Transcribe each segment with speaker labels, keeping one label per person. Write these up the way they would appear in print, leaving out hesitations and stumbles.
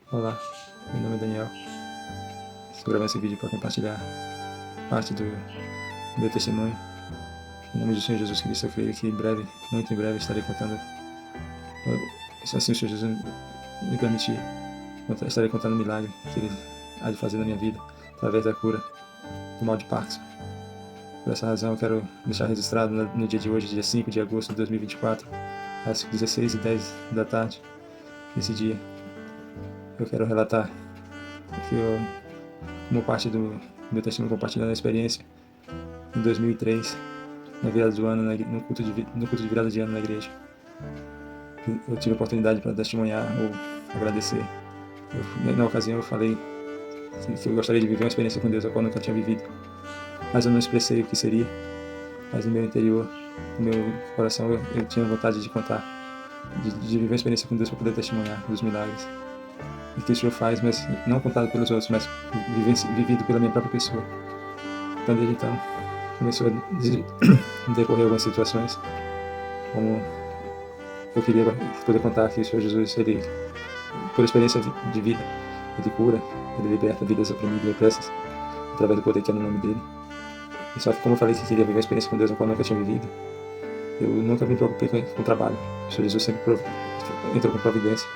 Speaker 1: Olá, meu nome é Daniel. Estou gravando esse vídeo para compartilhar parte do meu testemunho. Em nome do Senhor Jesus Cristo, eu creio que em breve, muito em breve, estarei contando, se assim o Senhor Jesus me permitir, estarei contando o milagre que Ele há de fazer na minha vida, através da cura do mal de Parkinson. Por essa razão, eu quero deixar registrado no dia de hoje, dia 5 de agosto de 2024, às 16h10 da tarde. Nesse dia, eu quero relatar que eu, como parte do meu testemunho, compartilhando a experiência em 2003, na virada do ano, no culto de virada de ano na igreja. Eu tive a oportunidade para testemunhar ou agradecer. Na ocasião eu falei que eu gostaria de viver uma experiência com Deus a qual eu nunca tinha vivido, mas eu não expressei o que seria. Mas no meu interior, no meu coração, eu tinha vontade de contar, de viver uma experiência com Deus para poder testemunhar dos milagres e que o Senhor faz, mas não contado pelos outros, mas vivido pela minha própria pessoa. Então, desde então, começou a decorrer algumas situações, como eu queria poder contar que o Senhor Jesus, Ele, por experiência de vida, Ele cura, Ele liberta vidas oprimidas e opressas, através do poder que é no nome dEle. E só que, como eu falei que queria viver uma experiência com Deus, a qual eu nunca tinha vivido, eu nunca me preocupei com o trabalho. O Senhor Jesus sempre entrou com providência.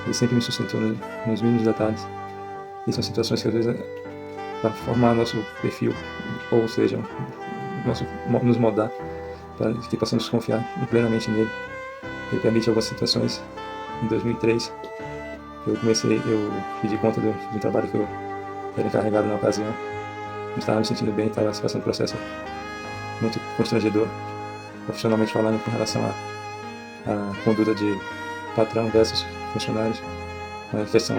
Speaker 1: Ele sempre me sustentou nos mínimos detalhes. E são situações que, às vezes, para formar nosso perfil, ou seja, nos moldar, para que possamos confiar plenamente nele. Ele permite algumas situações. Em 2003, eu pedi conta de um trabalho que eu era encarregado na ocasião. Não estava me sentindo bem, estava passando um processo muito constrangedor, profissionalmente falando, com relação à conduta de patrão versus funcionários. Uma questão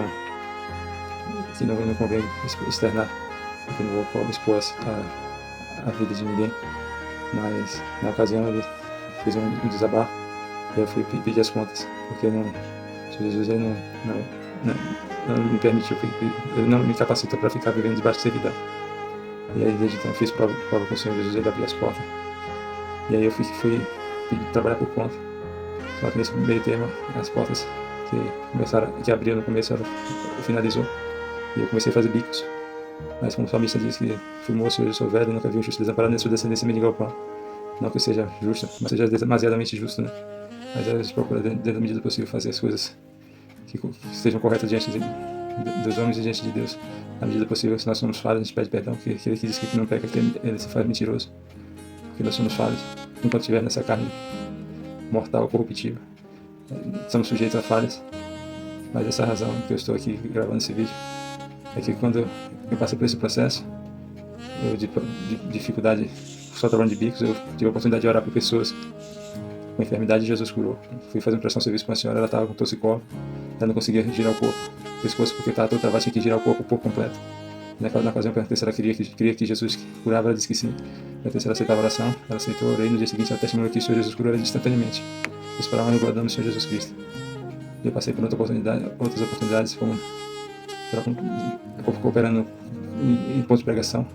Speaker 1: que não convém externar, porque não vou expor a vida de ninguém. Mas na ocasião ele fez um desabafo e eu fui pedir as contas, porque o Jesus ele não me permitiu, ele não me capacitou para ficar vivendo debaixo de servidão. E aí desde então eu fiz prova com o Senhor Jesus, ele abriu as portas. E aí eu fui trabalhar por conta. Só que nesse meio termo, as portas que abriram no começo, finalizou. E eu comecei a fazer bicos. Mas como o salmista diz que fui moço e hoje sou velho, nunca vi um justo desamparado, nem sua descendência mendiga ao pão. Não que eu seja justo, mas seja demasiadamente justo, né? Mas a gente procura, dentro da medida possível, fazer as coisas que estejam corretas diante dos homens e diante de Deus. Na medida possível, se nós somos falhos, a gente pede perdão, porque aquele que diz que não peca, ele se faz mentiroso. Porque nós somos falhos, enquanto estiver nessa carne mortal, corruptível. Somos sujeitos a falhas. Mas essa razão que eu estou aqui gravando esse vídeo é que quando eu passei por esse processo, de dificuldade, só trabalhando de bicos, eu tive a oportunidade de orar por pessoas com enfermidade e Jesus curou. Fui fazer um prestação de serviço para uma senhora, ela estava com torcicolo, ela não conseguia girar o corpo, o pescoço porque estava todo travado, tinha que girar o corpo por completo. Na ocasião eu perguntei se ela queria que Jesus curava, ela disse que sim. Eu perguntei se ela aceitava a oração, ela aceitou, orei, no dia seguinte ela testemunhou que o Senhor Jesus curou ela instantaneamente. Eu esperava guardando o Senhor Jesus Cristo. Eu passei por outras oportunidades, como cooperando em pontos de pregação,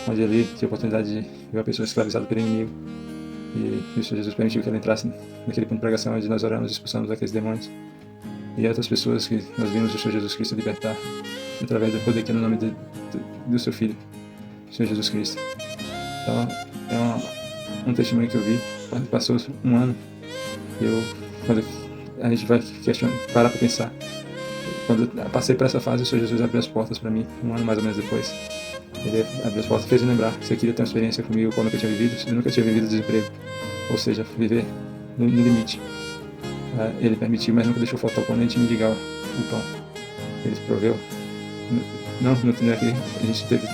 Speaker 1: onde ali tive a oportunidade de ver uma pessoa escravizada pelo inimigo. E o Senhor Jesus permitiu que ela entrasse naquele ponto de pregação onde nós oramos e expulsamos aqueles demônios. E outras pessoas que nós vimos o Senhor Jesus Cristo libertar através do poder que é no nome do seu Filho, o Senhor Jesus Cristo. Então, é um testemunho que eu vi. Passou um ano e quando a gente vai parar para pensar, quando eu passei por essa fase, o Senhor Jesus abriu as portas para mim, um ano mais ou menos depois. Ele abriu as portas e fez me lembrar. Se eu queria ter uma experiência comigo como eu nunca tinha vivido, eu nunca tinha vivido desemprego. Ou seja, viver no limite. Ele permitiu, mas nunca deixou faltar o pão, nem te mendigar o pão. Ele proveu. Não é que a gente teve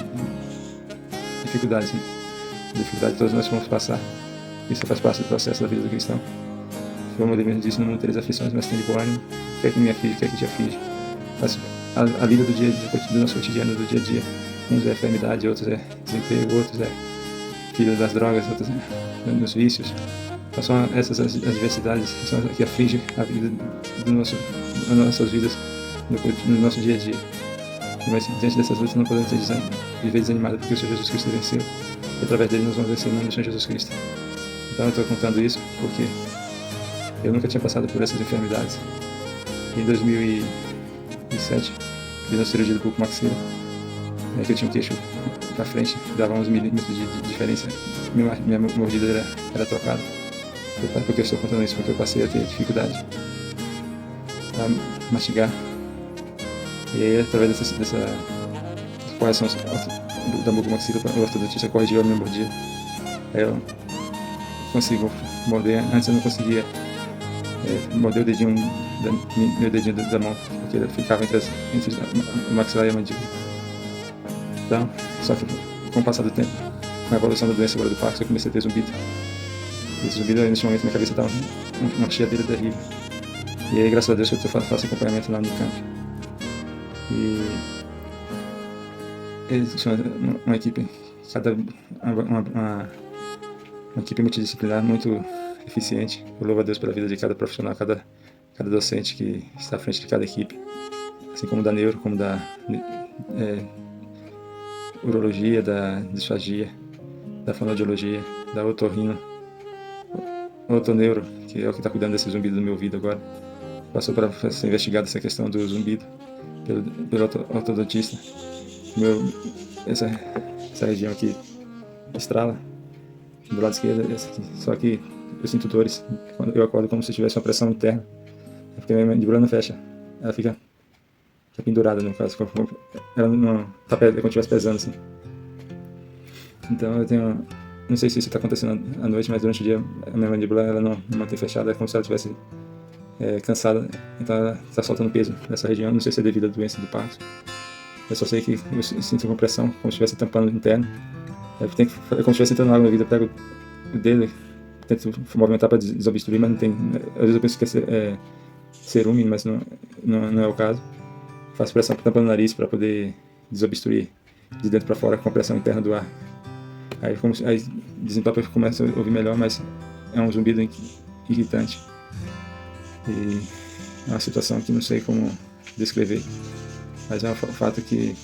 Speaker 1: dificuldades, né? Dificuldades todos nós vamos passar. Isso faz parte do processo da vida do cristão. Como ele mesmo disse, no mundo tereis aflições, mas tem de bom ânimo. Quer que me aflige, quer que te aflige. A vida do nosso cotidiano, do dia a dia. Uns é enfermidade, outros é desemprego, outros é filho das drogas, outros é nos vícios. Então são essas as adversidades que afligem a vida as nossas vidas no nosso dia a dia. Mas diante dessas lutas não podemos viver desanimados, porque o Senhor Jesus Cristo venceu. E através dele nós vamos vencer em nome do Senhor Jesus Cristo. Então eu estou contando isso porque eu nunca tinha passado por essas enfermidades. Em 2007, fiz uma cirurgia do bucomaxila, que eu tinha um queixo pra frente, dava uns milímetros de diferença, minha mordida era trocada. Por que eu estou contando isso? Porque eu passei a ter dificuldade pra mastigar. E aí, através dessa correção da bucomaxila, o ortodontista corrigiu a minha mordida. Aí eu consigo morder. Antes eu não conseguia morder o dedinho, meu dedinho da mão, porque ele ficava entre o maxilar e a mandíbula. Então, só que com o passar do tempo, com a evolução da doença agora do Parkinson, eu comecei a ter zumbido. Esse zumbido, nesse momento, minha cabeça estava uma chiadeira terrível. E aí, graças a Deus, eu faço acompanhamento lá no campo. E eles são uma equipe, uma equipe multidisciplinar muito eficiente. Eu louvo a Deus pela vida de cada profissional, cada docente que está à frente de cada equipe, assim como da neuro, como da urologia, da disfagia, da fonoaudiologia, da otoneuro, que é o que está cuidando desse zumbido do meu ouvido agora. Passou para ser investigada essa questão do zumbido pelo ortodontista. Essa região aqui estrala do lado esquerdo, essa aqui. Só que eu sinto dores quando eu acordo, como se tivesse uma pressão interna, porque minha mandíbula não fecha, ela fica pendurada, no caso, ela não tá como se estivesse pesando assim. Então eu tenho, não sei se isso está acontecendo à noite, mas durante o dia a minha mandíbula ela não mantém fechada, é como se ela estivesse cansada, então ela está soltando peso nessa região. Não sei se é devido à doença do Parkinson, eu só sei que eu sinto compressão, como se estivesse tampando interno. É como se estivesse entrando água no ouvido. Eu pego o dedo, tento movimentar para desobstruir, mas não tem. Às vezes eu penso que é cerume, mas não é o caso. Faço pressão tampando o nariz para poder desobstruir de dentro para fora com a pressão interna do ar. Aí desentope, eu começo a ouvir melhor, mas é um zumbido irritante. E é uma situação que não sei como descrever, mas é um fato que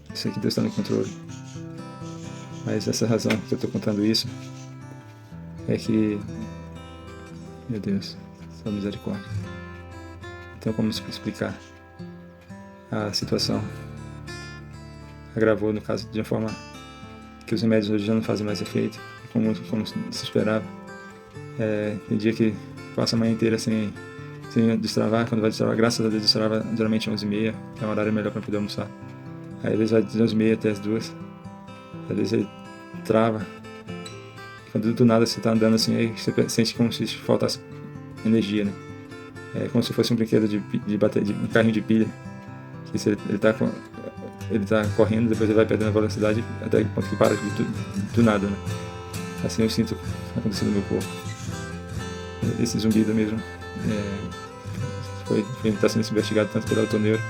Speaker 1: eu sei que Deus está no controle. Mas essa razão que eu estou contando isso é que, meu Deus, sua misericórdia. Então, como explicar? A situação agravou, no caso, de uma forma que os remédios hoje já não fazem mais efeito, como se esperava. Tem dia que passa a manhã inteira sem destravar. Quando vai destravar, graças a Deus, destrava geralmente 11h30, que é um horário melhor para poder almoçar. Aí às vezes vai de 11h30 até as 2h, às vezes ele trava. Quando do nada você está andando assim, aí você sente como se faltasse energia, né? É como se fosse um brinquedo um carrinho de pilha, que ele está correndo, depois ele vai perdendo a velocidade até o ponto que para do nada, né? Assim eu sinto acontecendo no meu corpo. Esse zumbido mesmo está sendo investigado tanto pela otoneuro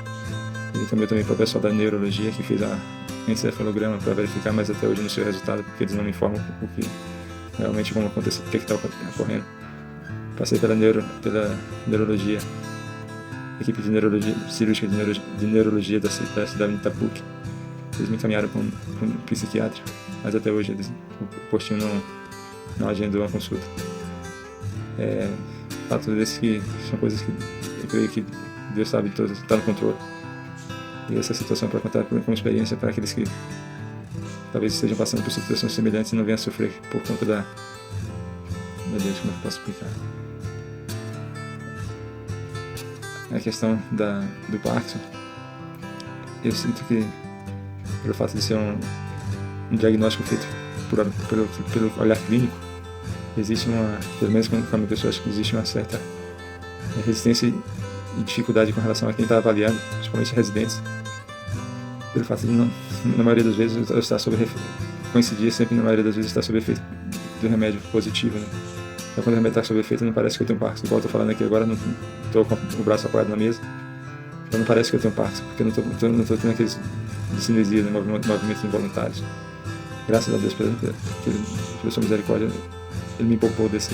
Speaker 1: e também para o pessoal da neurologia, que fez a encefalograma para verificar, mas até hoje não sei o resultado, porque eles não me informam o que realmente como aconteceu, o que está ocorrendo. Passei pela neurologia, equipe de neurologia cirúrgica de neurologia da cidade de Itapuque. Eles me encaminharam para um psiquiatra, mas até hoje o postinho não agendou a consulta. Fato desse que são coisas que eu creio que Deus sabe de todas, está no controle. E essa situação para contar como experiência para aqueles que talvez estejam passando por situações semelhantes e não venham a sofrer por conta da... Meu Deus, como é que eu posso explicar? A questão do Parkinson, eu sinto que, pelo fato de ser um diagnóstico feito pelo olhar clínico, existe pelo menos com a minha pessoa, acho que existe uma certa resistência e dificuldade com relação a quem está avaliando, principalmente residentes, pelo fato de, na maioria das vezes, eu estar coincidir sempre, na maioria das vezes, estar sob efeito do remédio positivo, né? Então, quando o remédio está sob efeito, não parece que eu tenho Parkinson. Igual eu estou falando aqui agora, não estou com o braço apoiado na mesa, então não parece que eu tenho Parkinson, porque eu não estou tendo aqueles discinesia, né, movimentos involuntários. Graças a Deus pela sua misericórdia, Ele me poupou dessa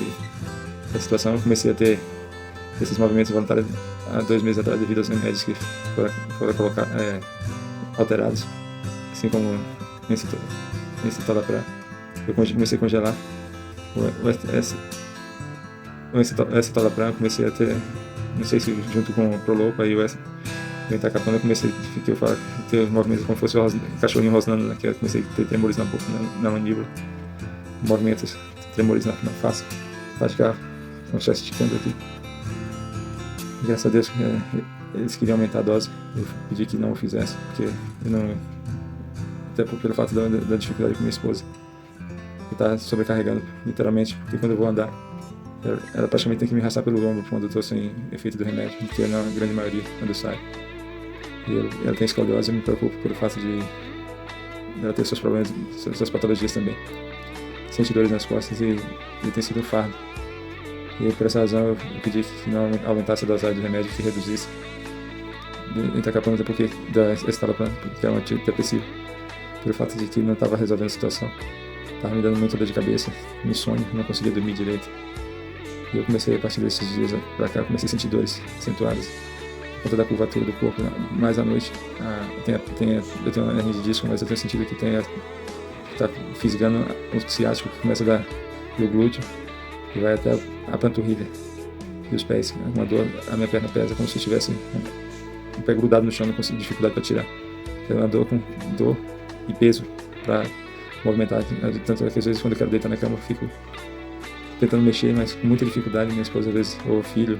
Speaker 1: situação. Eu comecei a ter esses movimentos involuntários há 2 meses atrás, devido aos remédios que foram alterados, assim como esse talapram. Eu comecei a congelar esse talapram, comecei a ter, não sei se junto com o Prolopa e No Itacapana eu comecei a ter movimentos como se fosse um cachorrinho rosnando, né? Que eu comecei a ter tremores na boca, na mandíbula, movimentos, tremores na face, praticar como se estivesse esticando aqui. Graças a Deus eles queriam aumentar a dose, eu pedi que não o fizesse, porque eu não, até pelo fato da dificuldade com minha esposa, que está sobrecarregando literalmente, porque quando eu vou andar ela praticamente tem que me arrastar pelo ombro quando eu estou sem efeito do remédio, que é na grande maioria quando eu saio. E ela tem escoliose, eu me preocupo pelo fato de ela ter seus problemas, suas patologias também. Sente dores nas costas e tem sido um fardo. E por essa razão eu pedi que não aumentasse a dosagem do remédio, que reduzisse. Entacapona até porque da estalopram, que é um antidepressivo, pelo fato de que não estava resolvendo a situação. Estava me dando muita dor de cabeça, insônia, não conseguia dormir direito. E eu comecei, a partir desses dias pra cá, comecei a sentir dores acentuadas por conta da curvatura do corpo. Mais à noite, eu tenho uma hernia de disco, mas eu tenho sentido que está fisgando o ciático, que começa do glúteo e vai até a panturrilha e os pés. Uma dor, a minha perna pesa como se eu tivesse um pé grudado no chão, não consigo dificuldade para tirar. É uma dor com dor e peso para movimentar. Tanto é que às vezes quando eu quero deitar na cama eu fico tentando mexer, mas com muita dificuldade. Minha esposa às vezes, ou o filho,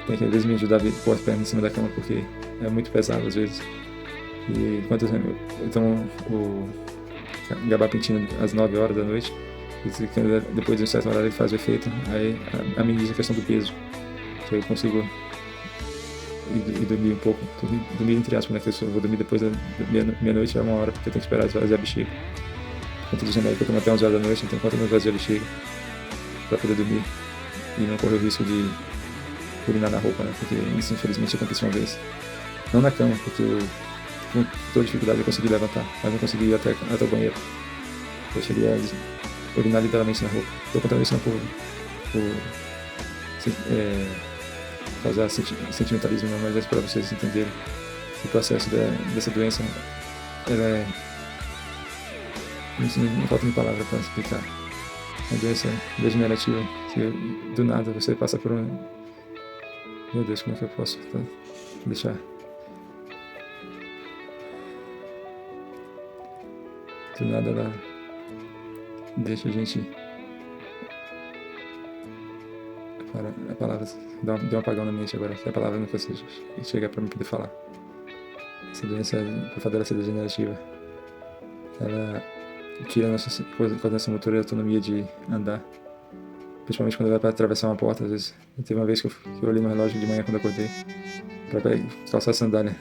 Speaker 1: tem que às vezes me ajudar a pôr as pernas em cima da cama porque é muito pesado às vezes. E enquanto eu tomo o gabapentina às 9 horas da noite, e depois de um certo horário ele faz o efeito, aí ameniza a questão do peso, que eu consigo ir dormir um pouco, dormir entre aspas, né, que eu vou dormir depois da meia-noite, é 1 hora, porque eu tenho que esperar esvaziar a bexiga. Enquanto dos remédios que eu tomo até 11 horas da noite, então enquanto eu não esvazio a bexiga, para poder dormir e não correr o risco de urinar na roupa, né? Porque isso infelizmente aconteceu uma vez. Não na cama, porque com toda dificuldade eu consegui levantar, mas não consegui ir até o banheiro. Eu cheguei a urinar literalmente na roupa. Estou contando isso não por causar sentimentalismo, não, mas é para vocês entenderem que o processo dessa doença, ela é... Não falta uma palavra para explicar. A doença degenerativa, que do nada você passa por um... Meu Deus, como é que eu posso deixar? Do nada ela deixa a gente... A palavra deu um apagão na mente agora, que a palavra não consegue chegar para mim poder falar. Essa doença, por fato dela ser degenerativa, ela tira a nossa coordenação motora e a autonomia de andar. Principalmente quando vai para atravessar uma porta, às vezes. Teve uma vez que eu olhei no relógio de manhã quando eu acordei, para calçar a sandália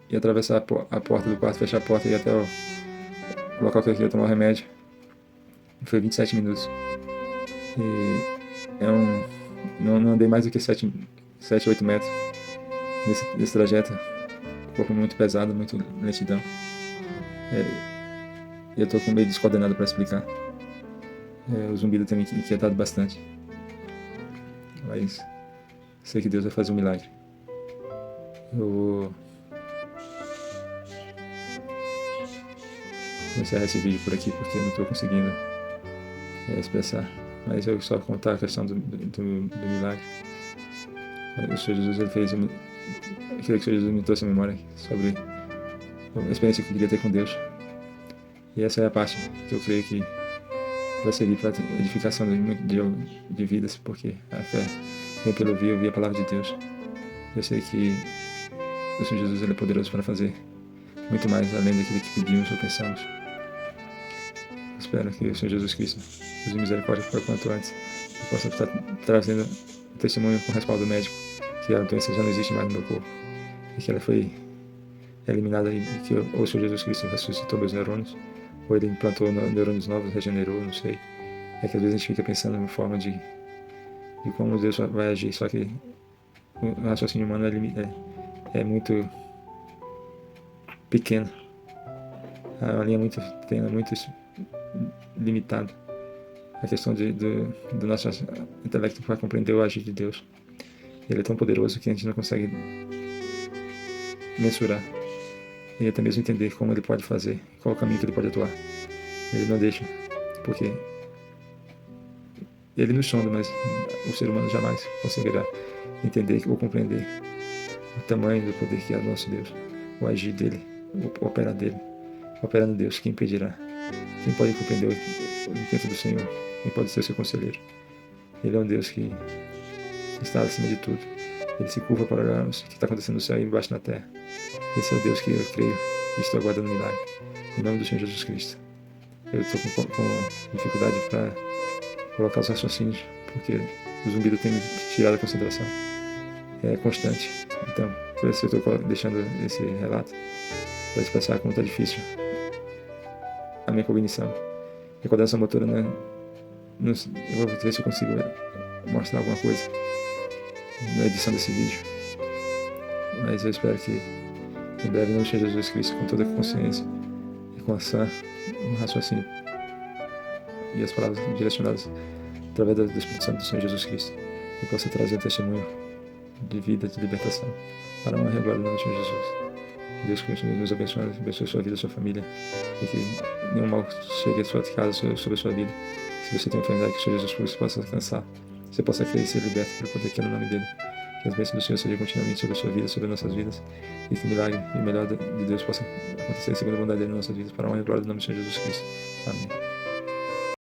Speaker 1: e atravessar a porta do quarto, fechar a porta e ir até o local que eu queria tomar o remédio. Foi 27 minutos. E não andei mais do que 7, 8 metros nesse trajeto. O corpo muito pesado, muito lentidão. E eu tô com meio descoordenado para explicar. O zumbido tem me inquietado bastante. Mas sei que Deus vai fazer um milagre. Eu vou encerrar esse vídeo por aqui porque eu não estou conseguindo expressar. Mas eu só contar a questão do milagre. O Senhor Jesus, ele fez... Eu queria que o Senhor Jesus me trouxe a memória sobre a experiência que eu queria ter com Deus. E essa é a parte que eu creio que vai servir para a edificação de vidas, porque a fé vem pelo ouvir a palavra de Deus. Eu sei que o Senhor Jesus, ele é poderoso para fazer muito mais além daquilo que pedimos ou pensamos. Eu espero que o Senhor Jesus Cristo, Deus de misericórdia, por quanto antes, possa estar trazendo um testemunho com respaldo médico que a doença já não existe mais no meu corpo e que ela foi eliminada e que ou o Senhor Jesus Cristo ressuscitou meus neurônios, ou ele implantou neurônios novos, regenerou, não sei. É que às vezes a gente fica pensando em forma de como Deus vai agir, só que o raciocínio humano é muito pequeno. É uma linha muito pequena, muito limitada. A questão do nosso intelecto para compreender o agir de Deus. Ele é tão poderoso que a gente não consegue mensurar e até mesmo entender como ele pode fazer, qual o caminho que ele pode atuar. Ele não deixa, porque ele nos sonda, mas o ser humano jamais conseguirá entender ou compreender o tamanho do poder que é o nosso Deus, o agir dele, o operar dele, operando Deus, quem impedirá? Quem pode compreender o intento do Senhor? Quem pode ser o seu conselheiro? Ele é um Deus que está acima de tudo. Ele se curva para olhar o que está acontecendo no céu e embaixo na terra. Esse é o Deus que eu creio e estou aguardando um milagre. Em nome do Senhor Jesus Cristo. Eu estou com dificuldade para colocar os raciocínios, porque o zumbido tem me tirado a concentração. É constante. Então, por isso eu estou deixando esse relato para expressar como está difícil a minha cognição. Minha coordenação motora eu vou ver se eu consigo mostrar alguma coisa na edição desse vídeo. Mas eu espero que em breve não seja Jesus Cristo com toda a consciência e com ação, um raciocínio e as palavras direcionadas através do Espírito Santo do Senhor Jesus Cristo, e possa trazer um testemunho de vida, de libertação, para a honra e a glória do nome do Senhor Jesus. Que Deus continue nos abençoando, abençoe a sua vida, a sua família, e que nenhum mal chegue à sua casa, sobre a sua vida. Se você tem enfermidade, que o Senhor Jesus Cristo possa alcançar, você possa crer e ser liberto pelo poder que é no nome dele. Que as bênçãos do Senhor sejam continuamente sobre a sua vida, sobre as nossas vidas, e que o milagre e o melhor de Deus possa acontecer segundo a bondade dele nas nossas vidas, para a honra e a glória do nome do Senhor Jesus Cristo. Amém.